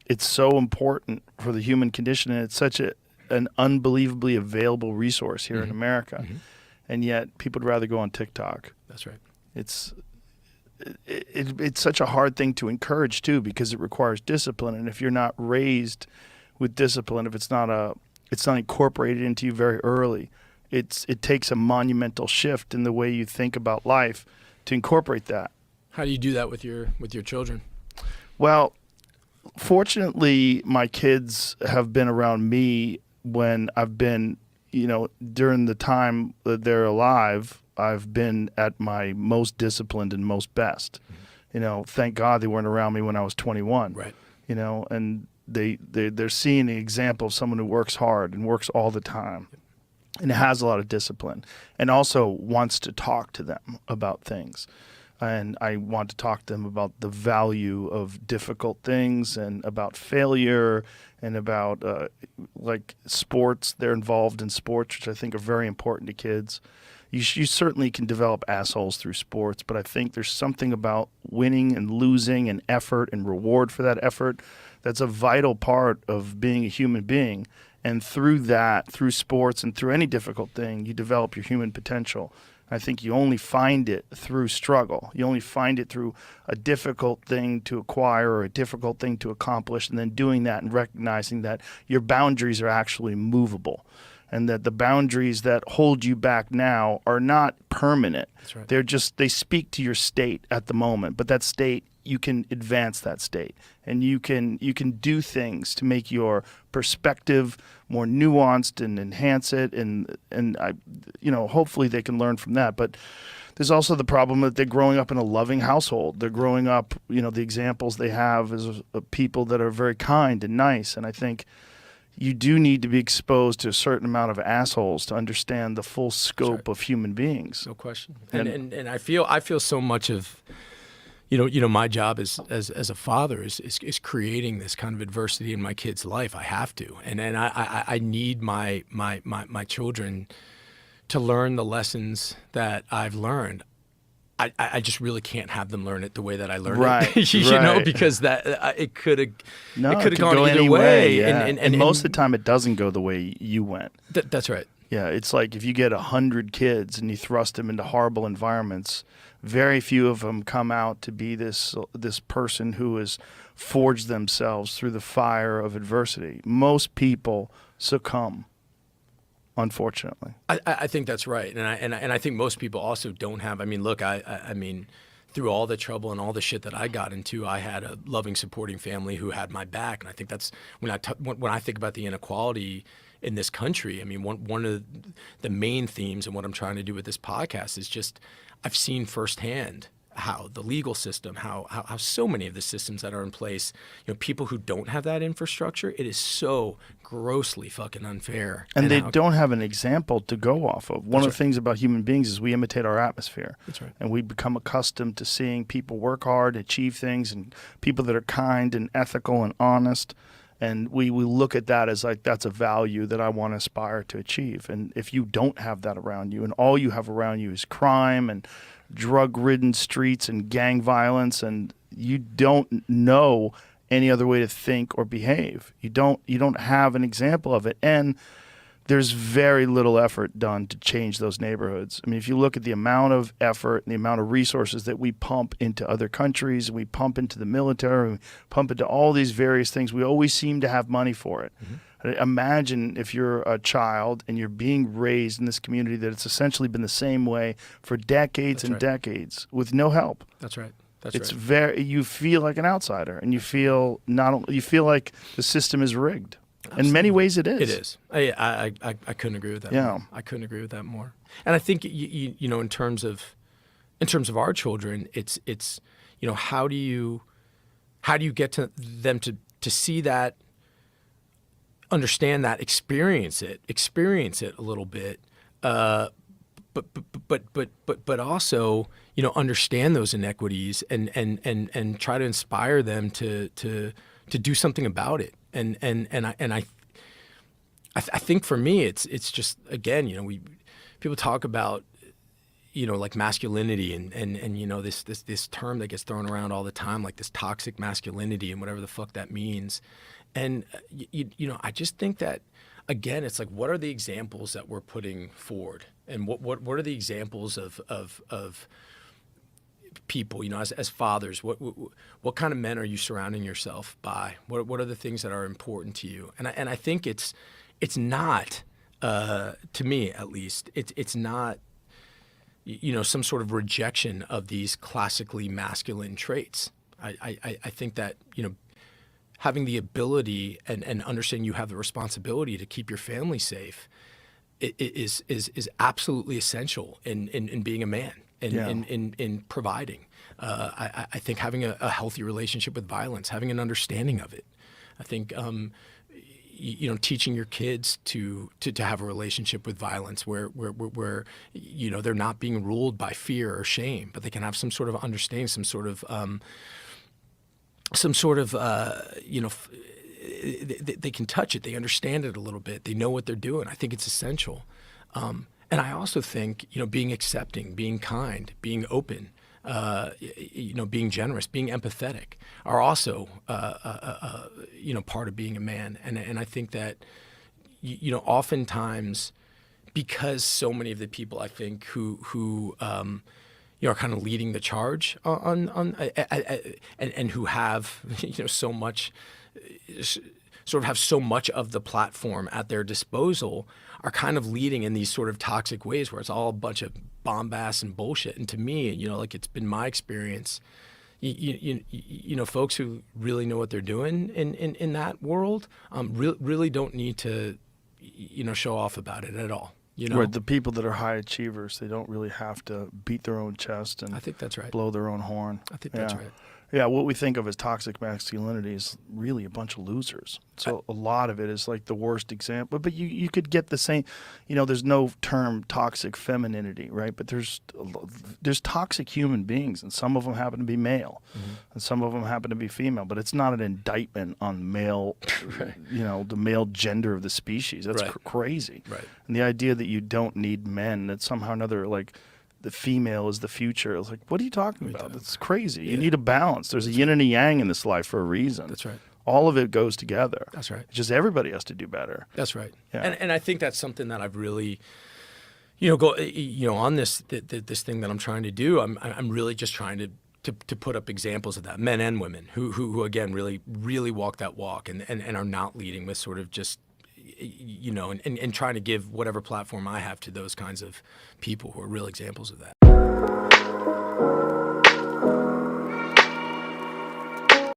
it's so important for the human condition, and it's such an unbelievably available resource here in America. And yet people would rather go on TikTok. That's right. It's such a hard thing to encourage too, because it requires discipline. And if you're not raised with discipline, if it's not incorporated into you very early, it takes a monumental shift in the way you think about life to incorporate that. How do you do that with your children? Well, fortunately, my kids have been around me when I've been, during the time that they're alive. I've been at my most disciplined and most best. Thank God they weren't around me when I was 21. Right. And they're seeing the example of someone who works hard and works all the time and has a lot of discipline and also wants to talk to them about things. And I want to talk to them about the value of difficult things and about failure and about like sports. They're involved in sports, which I think are very important to kids. You certainly can develop assholes through sports, but I think there's something about winning and losing and effort and reward for that effort that's a vital part of being a human being. And through that, through sports and through any difficult thing, you develop your human potential. I think you only find it through struggle. You only find it through a difficult thing to acquire or a difficult thing to accomplish, and then doing that and recognizing that your boundaries are actually movable. And that the boundaries that hold you back now are not permanent. That's right. They speak to your state at the moment, but that state, you can advance that state, and you can do things to make your perspective more nuanced and enhance it, and hopefully they can learn from that. But there's also the problem that they're growing up in a loving household. They're growing up, the examples they have is of people that are very kind and nice, and I think you do need to be exposed to a certain amount of assholes to understand the full scope of human beings. No question. And I feel so much of, my job as a father is creating this kind of adversity in my kid's life. I have to, and I need my children to learn the lessons that I've learned. I just really can't have them learn it the way that I learned it, because that it could have gone either way. Yeah. And most of the time, it doesn't go the way you went. That's right. Yeah, it's like if you get 100 kids and you thrust them into horrible environments, very few of them come out to be this person who has forged themselves through the fire of adversity. Most people succumb. Unfortunately, I think that's right, and I think most people also don't have. I mean, look, I mean, through all the trouble and all the shit that I got into, I had a loving, supporting family who had my back, and I think that's when I think about the inequality in this country. I mean, one of the main themes and what I'm trying to do with this podcast is just I've seen firsthand how the legal system, how so many of the systems that are in place, people who don't have that infrastructure, it is so grossly fucking unfair. And they don't have an example to go off of. One of the things about human beings is we imitate our atmosphere. That's right. And we become accustomed to seeing people work hard, achieve things, and people that are kind and ethical and honest. And we look at that as like, that's a value that I want to aspire to achieve. And if you don't have that around you, and all you have around you is crime and drug-ridden streets and gang violence, and you don't know any other way to think or behave. You don't have an example of it, and there's very little effort done to change those neighborhoods. I mean, if you look at the amount of effort and the amount of resources that we pump into other countries, we pump into the military, we pump into all these various things, we always seem to have money for it. Imagine if you're a child and you're being raised in this community that it's essentially been the same way for decades and decades with no help. That's right. You feel like an outsider, and you feel like the system is rigged. Absolutely. In many ways, it is. It is. I couldn't agree with that. Yeah, more. I couldn't agree with that more. And I think in terms of our children, it's how do you get to them to see that, understand that, experience it a little bit, but also understand those inequities and try to inspire them to do something about it. And I think for me it's just, again, people talk about like masculinity and this term that gets thrown around all the time, like this toxic masculinity and whatever the fuck that means. And I just think that, again, it's like, what are the examples that we're putting forward, and what are the examples of people, as fathers? What kind of men are you surrounding yourself by? What are the things that are important to you? And I think it's not, to me at least, it's not, some sort of rejection of these classically masculine traits. I think that, having the ability and understanding you have the responsibility to keep your family safe is absolutely essential in being a man and in providing. I think having a healthy relationship with violence, having an understanding of it. I think teaching your kids to have a relationship with violence where they're not being ruled by fear or shame, but they can have some sort of understanding, some sort of they can touch it, they understand it a little bit, they know what they're doing. I think it's essential. And I also think, being accepting, being kind, being open, being generous, being empathetic are also, part of being a man. And I think that, oftentimes, because so many of the people I think who are kind of leading the charge and who have, so much, sort of have so much of the platform at their disposal, are kind of leading in these sort of toxic ways where it's all a bunch of bombast and bullshit. And to me, it's been my experience, folks who really know what they're doing in that world, really don't need to, show off about it at all. Right, the people that are high achievers, they don't really have to beat their own chest and I think that's right. blow their own horn. I think that's right. Yeah, what we think of as toxic masculinity is really a bunch of losers. So a lot of it is like the worst example. But you could get the same, there's no term toxic femininity, right? But there's toxic human beings, and some of them happen to be male, and some of them happen to be female. But it's not an indictment on male, Right. The male gender of the species. That's Right. Crazy. Right. And the idea that you don't need men, that somehow or another, like, the female is the future. It's like, what are you talking about? That's crazy. You need a balance. There's a yin and a yang in this life for a reason. That's right. All of it goes together. That's right. It's just everybody has to do better. That's right. Yeah. And I think that's something that I've really, on this thing that I'm trying to do. I'm really just trying to put up examples of that, men and women who again really walk that walk and are not leading with sort of just, and trying to give whatever platform I have to those kinds of people who are real examples of that.